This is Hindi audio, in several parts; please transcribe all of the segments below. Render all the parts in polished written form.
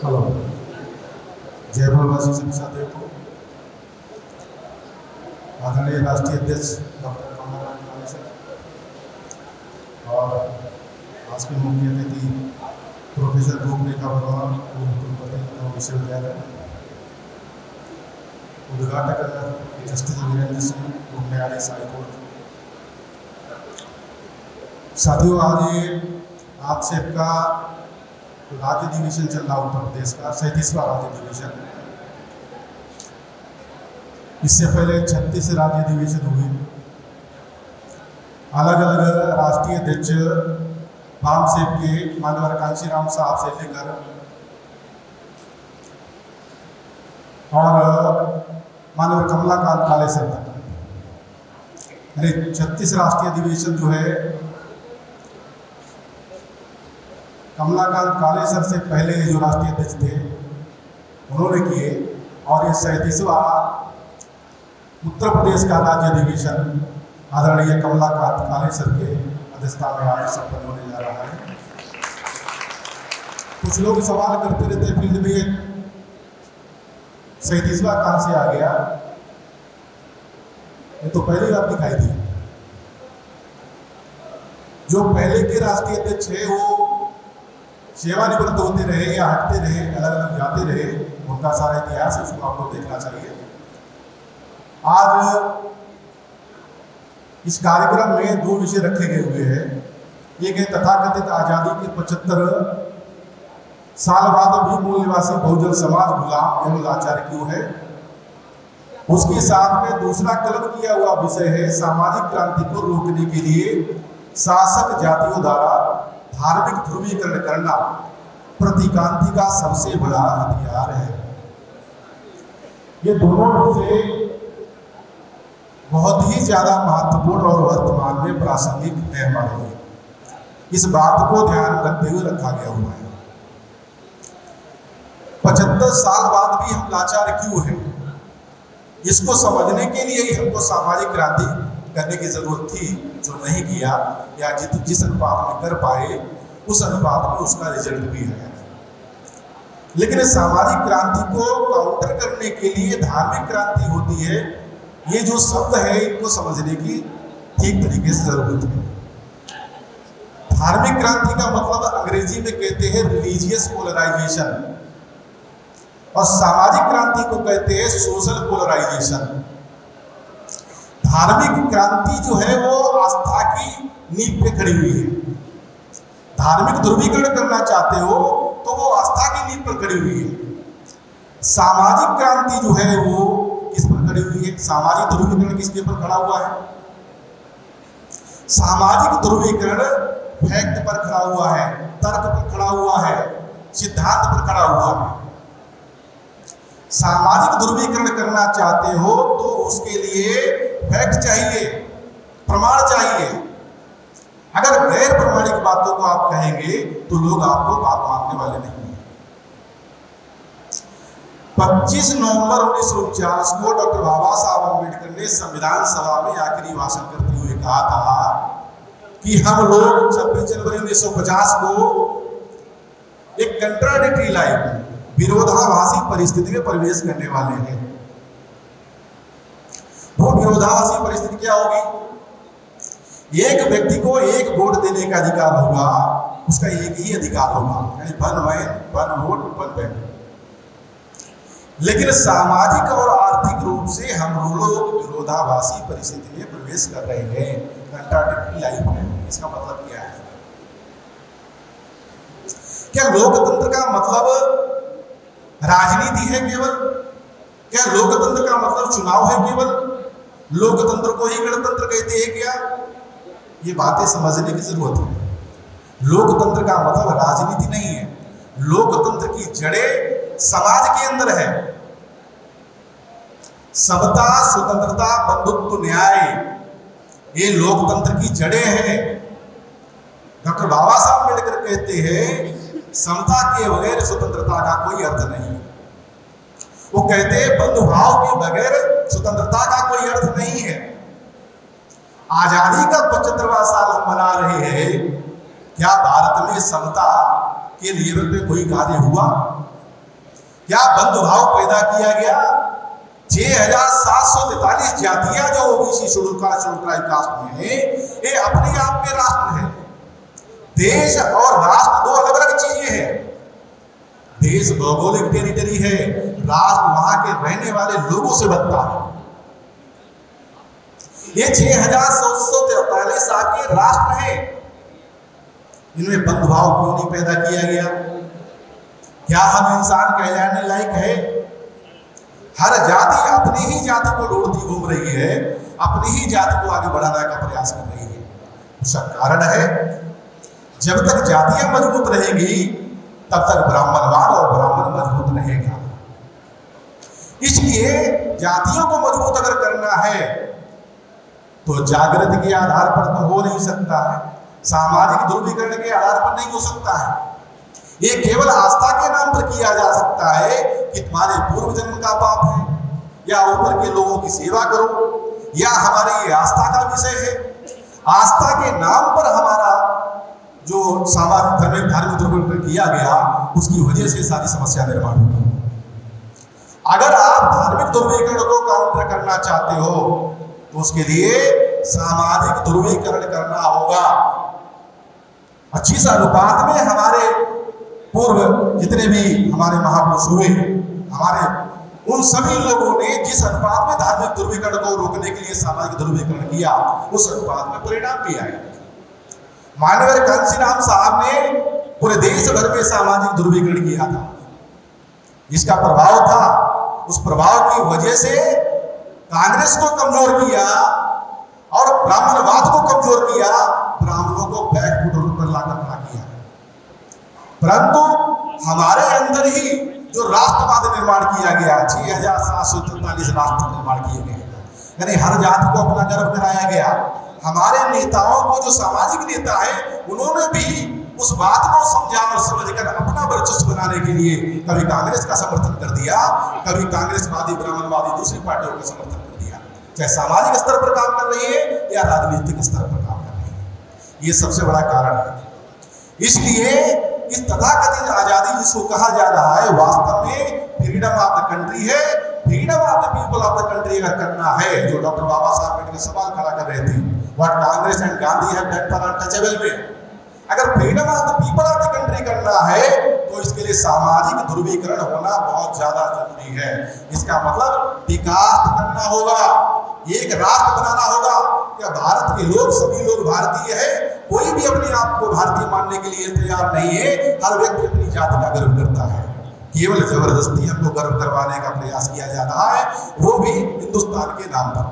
हेलो, जय भारतवासी सभी साथियों को। आदरणीय राष्ट्रीय अध्यक्ष डॉक्टर कमलाराम काले सर और आज के मुख्य अतिथि प्रोफेसर रूपरेखा वर्मा, कुलपति विश्वविद्यालय, उद्घाटक जस्टिस वीरेंद्र सिंह, उप न्यायाधीश हाईकोर्ट। साथियों, आज ये आप सबका राज्य अधिवेशन चल रहा उत्तर प्रदेश का 37वां राज्य अधिवेशन। इससे पहले 36 राज्य अधिवेशन हुए। अलग अलग राष्ट्रीय अध्यक्ष वाम सेब के मानवर कांशीराम साहब से लेकर और मानवर कमलाकांत काले सर तक, 36 राष्ट्रीय अधिवेशन जो है कमलाकांत काले सर से पहले जो राष्ट्रीय अध्यक्ष थे उन्होंने किए, और ये 37वां उत्तर प्रदेश का राज्य अधिवेशन आदरणीय कमलाकांत काले सर के अध्यक्षता में आज संपन्न होने जा रहा है। कुछ लोग सवाल करते रहते हैं फील्ड में 37वां कहाँ से आ गया, ये तो पहली बार दिखाई दी। जो पहले के राष्ट्रीय अध्यक्ष है वो सेवानिवृत्त होते रहे या हटते रहे, अलग अलग जाते रहे, उनका सारा इतिहास है, उसको आपको देखना चाहिए। आज इस कार्यक्रम में 2 विषय रखे गए हुए हैं। एक है तथाकथित आजादी के 75 साल बाद भी मूल निवासी बहुजन समाज गुलाम एवं लाचार क्यों है। उसके साथ में दूसरा कलम किया हुआ विषय है सामाजिक क्रांति को रोकने के लिए शासक जातियों द्वारा धार्मिक ध्रुवीकरण करना प्रतिक्रांति का सबसे बड़ा हथियार है। ये दोनों विषय बहुत ही ज्यादा महत्वपूर्ण और वर्तमान में प्रासंगिक है हमारे लिए। इस बात को ध्यान रखते हुए रखा गया हुआ है। 75 साल बाद भी हम लाचार क्यों हैं, इसको समझने के लिए ही हमको सामाजिक क्रांति करने की जरूरत थी, जो नहीं किया या जिस अनुपात में कर पाए उस अनुपात में उसका रिजल्ट भी है। लेकिन सामाजिक क्रांति को काउंटर करने के लिए धार्मिक क्रांति होती है, ये जो शब्द है इनको समझने की ठीक तरीके से जरूरत है। धार्मिक क्रांति का मतलब अंग्रेजी में कहते हैं रिलीजियस पोलराइजेशन, और सामाजिक क्रांति को कहते हैं सोशल पोलराइजेशन। धार्मिक क्रांति जो है वो आस्था की नींव पे खड़ी हुई है। धार्मिक ध्रुवीकरण करना चाहते हो तो वो आस्था की नींव पर खड़ी हुई है। सामाजिक क्रांति जो है वो किस पर खड़ी हुई है? सामाजिक ध्रुवीकरण किसके पर खड़ा हुआ है? सामाजिक ध्रुवीकरण फैक्ट पर खड़ा हुआ है, तर्क पर खड़ा हुआ है, सिद्धांत पर खड़ा हुआ है। सामाजिक ध्रुवीकरण करना चाहते हो तो उसके लिए फैक्ट चाहिए, प्रमाण चाहिए। अगर गैर प्रमाणिक बातों को आप कहेंगे तो लोग आपको बात मानने वाले नहीं हैं। 25 नवंबर 1949 को डॉक्टर बाबा साहब अम्बेडकर ने संविधान सभा में आखिरी भाषण करते हुए कहा था कि हम लोग 26 जनवरी 1950 को एक कंट्राडिक्टरी लाइफ, विरोधाभासी परिस्थिति में प्रवेश करने वाले हैं। वो विरोधाभासी परिस्थिति क्या होगी? एक व्यक्ति को एक वोट देने का अधिकार होगा, उसका एक ही अधिकार होगा, यानी one man one vote one bank. लेकिन सामाजिक और आर्थिक रूप से हम लोग विरोधाभासी परिस्थिति में प्रवेश कर रहे हैं, कंट्राडिक्टरी लाइफ में। इसका मतलब क्या है? क्या लोकतंत्र का मतलब राजनीति है केवल? क्या लोकतंत्र का मतलब चुनाव है केवल? लोकतंत्र को ही गणतंत्र कहते हैं क्या? ये बातें समझने की जरूरत है। लोकतंत्र का मतलब राजनीति नहीं है। लोकतंत्र की जड़ें समाज के अंदर है। समता, स्वतंत्रता, बंधुत्व, न्याय, ये लोकतंत्र की जड़ें हैं। डॉक्टर बाबा साहब अम्बेडकर कहते हैं समता के बगैर स्वतंत्रता का कोई अर्थ नहीं। वो कहते हैं बंधुभाव के बगैर स्वतंत्रता का कोई अर्थ नहीं है। आजादी का 75वां साल हम मना रहे हैं, क्या भारत में समता के लेवल पे कोई कार्य हुआ? क्या बंधुभाव पैदा किया गया? 6,743 जातियां जो ओबीसी शेड्यूल कास्ट में है, ये अपने आप में राष्ट्र है। देश और राष्ट्र दो अलग अलग चीजें हैं। देश भौगोलिक टेरिटरी है, राष्ट्र वहां के रहने वाले लोगों से बनता है। ये 6,743 आपके राष्ट्र है, इनमें बंधुभाव क्यों नहीं पैदा किया गया? क्या हम इंसान कहलाने लायक है? हर जाति अपनी ही जाति को ढूंढती घूम रही है, अपनी ही जाति को आगे बढ़ाने का प्रयास कर रही है। उसका कारण है, जब तक जातियां मजबूत रहेगी तब तक ब्राह्मणवाद और ब्राह्मण मजबूत रहेगा। इसलिए जातियों को मजबूत अगर करना है तो जागृति के आधार पर तो हो नहीं सकता है, सामाजिक ध्रुवीकरण के आधार पर नहीं हो सकता है। ये केवल आस्था के नाम पर किया जा सकता है कि तुम्हारे पूर्व जन्म का पाप है, या ऊपर के लोगों की सेवा करो, या हमारी ये आस्था का विषय है। आस्था के नाम पर हमारा जो सामाजिक धार्मिक ध्रुवीकरण किया गया, उसकी वजह से सारी समस्या निर्माण होगी। अगर आप धार्मिक ध्रुवीकरण को काउंटर करना चाहते हो तो उसके लिए सामाजिक ध्रुवीकरण करना होगा। अच्छी सा अनुपात में हमारे पूर्व जितने भी हमारे महापुरुष हुए, हमारे उन सभी लोगों ने जिस अनुपात में धार्मिक ध्रुवीकरण को रोकने के लिए सामाजिक ध्रुवीकरण किया, उस अनुपात में परिणाम भी आए। माननीय कांशीराम साहब ने पूरे देश भर में सामाजिक ध्रुवीकरण किया था। जिसका प्रभाव था, उस प्रभाव की वजह से कांग्रेस को कमजोर किया और ब्राह्मणवाद को कमजोर किया, ब्राह्मणों को बैकफुट पर लाकर खड़ा किया। परंतु हमारे अंदर ही जो राष्ट्रवाद निर्माण किया गया, 6,743 राष्ट्र निर्माण किए गए, यानी हर जाति को अपना गर्व कराया गया। हमारे नेताओं को, जो सामाजिक नेता है, उन्होंने भी उस बात को समझा और समझकर अपना वर्चस्व बनाने के लिए कभी कांग्रेस का समर्थन कर दिया, कभी कांग्रेसवादी ब्राह्मणवादी दूसरी पार्टियों का समर्थन कर दिया, चाहे सामाजिक स्तर पर काम कर रही है या राजनीतिक स्तर पर काम कर रही है। ये सबसे बड़ा कारण है। इसलिए इस तथाकथित आजादी जिसको कहा जा रहा है, वास्तव में फ्रीडम ऑफ द कंट्री है। Freedom of the people of the country अगर करना है, जो डॉक्टर बाबा साहब अम्बेडकर सवाल खड़ा कर रहे थे, what Congress and Gandhi have done for untouchable में, अगर freedom of the people of the country करना है तो इसके लिए सामाजिक ध्रुवीकरण होना बहुत ज्यादा जरूरी है। इसका मतलब विकास करना होगा, एक राष्ट्र बनाना होगा। क्या भारत के लोग, सभी लोग भारतीय है? कोई भी अपने आप को भारतीय मानने के लिए तैयार नहीं है। हर व्यक्ति अपनी जाति का गर्व करता है। केवल जबरदस्ती हमको गर्व करवाने का प्रयास किया जा रहा है, वो भी हिंदुस्तान के नाम पर।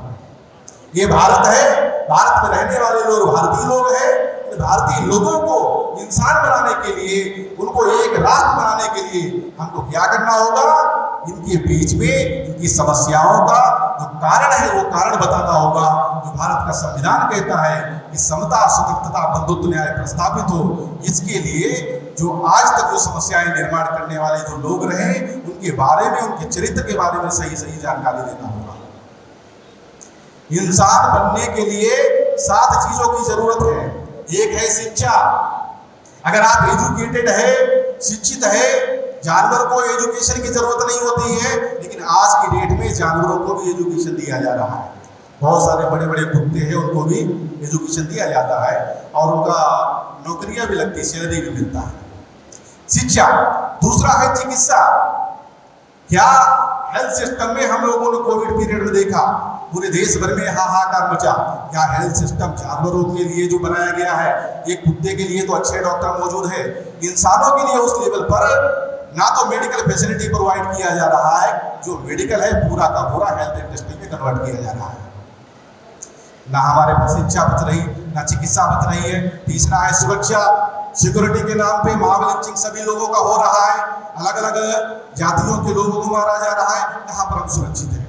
ये भारत है, भारत में रहने वाले लोग भारतीय लोग हैं। भारतीय लोगों को इंसान बनाने के लिए, उनको एक राष्ट्र बनाने के लिए हमको क्या करना होगा? इनके बीच में इनकी समस्याओं का जो कारण है वो कारण बताना होगा। जो भारत का संविधान कहता है कि समता, स्वतंत्रता, बंधुत्व, न्याय प्रस्तावित हो, इसके लिए जो आज तक जो समस्याएं निर्माण करने वाले जो लोग रहे, उनके बारे में, उनके चरित्र के बारे में सही सही जानकारी देना होगा। इंसान बनने के लिए 7 चीजों की जरूरत है। एक है शिक्षा। अगर आप एजुकेटेड है, शिक्षित है, जानवर को एजुकेशन की जरूरत नहीं होती है, लेकिन आज की डेट में जानवरों को भी एजुकेशन दिया जा रहा है। बहुत सारे बड़े बड़े कुत्ते हैं, उनको भी एजुकेशन दिया जाता है और उनका नौकरियां भी लगती, सैलरी भी मिलता है। शिक्षा। दूसरा है चिकित्सा। क्या हेल्थ सिस्टम में हम लोगों ने कोविड पीरियड में देखा, पूरे देश भर में हाहाकार मचा। क्या हेल्थ सिस्टम जानवरों के लिए जो बनाया गया है, एक कुत्ते के लिए तो अच्छे डॉक्टर मौजूद है, इंसानों के लिए उस लेवल पर ना तो मेडिकल फैसिलिटी प्रोवाइड किया जा रहा है। जो मेडिकल है पूरा का पूरा हेल्थ इंडस्ट्री में कन्वर्ट किया जा रहा है। ना हमारे पास शिक्षा बच रही, ना चिकित्सा बच रही है। तीसरा है सुरक्षा। सिक्योरिटी के नाम पे मॉब लिंचिंग सभी लोगों का हो रहा है, अलग अलग जातियों के लोगों को मारा जा रहा है। कहाँ पर हम सुरक्षित हैं?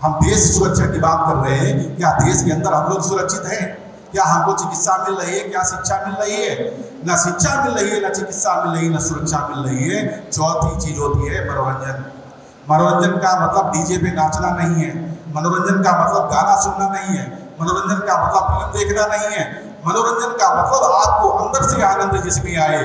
हम देश सुरक्षा की बात कर रहे हैं, क्या देश के अंदर हम लोग सुरक्षित हैं? क्या हमको चिकित्सा मिल रही है? क्या शिक्षा मिल रही है? ना शिक्षा मिल रही है, ना चिकित्सा मिल रही है, ना सुरक्षा मिल रही है। चौथी चीज होती है मनोरंजन। मनोरंजन का मतलब डीजे पे नाचना नहीं है, मनोरंजन का मतलब गाना सुनना नहीं है, मनोरंजन का मतलब फिल्म देखना नहीं है। मनोरंजन का मतलब आपको अंदर से आनंद जिसमें आए,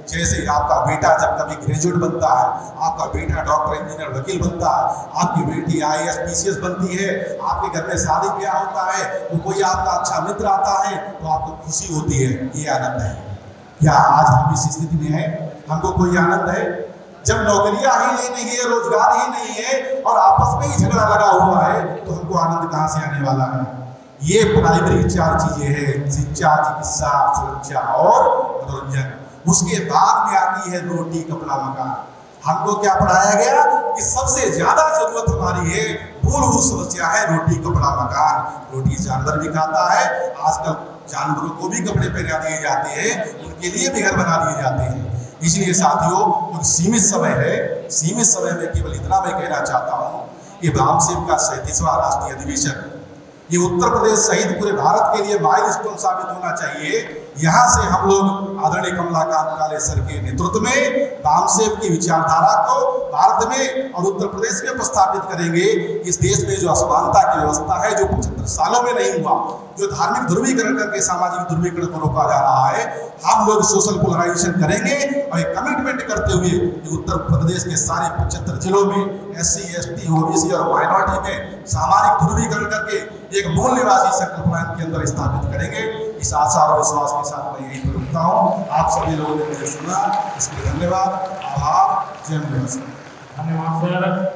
जैसे आपका बेटा जब कभी ग्रेजुएट बनता है, आपका बेटा डॉक्टर, इंजीनियर, वकील बनता है, आपकी बेटी IAS PCS बनती है, आपके घर में शादी ब्याह होता है, तो कोई आपका अच्छा मित्र आता है तो आपको खुशी होती है, ये आनंद है। क्या आज हम इस स्थिति में हैं? हमको कोई आनंद है? जब नौकरियां ही नहीं है, रोजगार ही नहीं है और आपस में ही झगड़ा लगा हुआ है, तो हमको आनंद कहां से आने वाला है? ये प्राइमरी 4 चीजें हैं, शिक्षा, चिकित्सा, सुरक्षा और मनोरंजन। उसके बाद में आती है रोटी, कपड़ा, मकान। हमको क्या पढ़ाया गया कि सबसे ज्यादा जरूरत हमारी है, मूलभूत समस्या है रोटी, कपड़ा, मकान। रोटी जानवर भी खाता है, आजकल जानवरों को भी कपड़े पहना दिए जाते हैं, उनके लिए भी घर बना दिए जाते हैं। इसलिए साथियों, जो सीमित समय है, सीमित समय में केवल इतना मैं कहना चाहता हूं कि बामसेब का 37वां राष्ट्रीय अधिवेशन ये उत्तर प्रदेश सहित पूरे भारत के लिए माइलस्टोन साबित होना चाहिए। यहाँ से हम लोग आदरणीय कमलाकांत काले सर के नेतृत्व में बामसेब की विचारधारा को भारत में और उत्तर प्रदेश में प्रस्थापित करेंगे। इस देश में जो असमानता की व्यवस्था है, जो 75 सालों में नहीं हुआ, जो धार्मिक ध्रुवीकरण करके सामाजिक ध्रुवीकरण को रोका जा रहा है, हम लोग सोशल पोलराइजेशन करेंगे और एक कमिटमेंट करते हुए कि उत्तर प्रदेश के सारे 75 जिलों में SC, ST, OBC और माइनॉरिटी में सामाजिक ध्रुवीकरण करके एक मूल निवासी संकल्पना के अंदर स्थापित करेंगे। इस आशा और विश्वास के साथ मैं यही पर रुकता हूँ। आप सभी लोगों ने मुझे सुना, इसके लिए धन्यवाद, आभार, जय हिंद। धन्यवाद सर।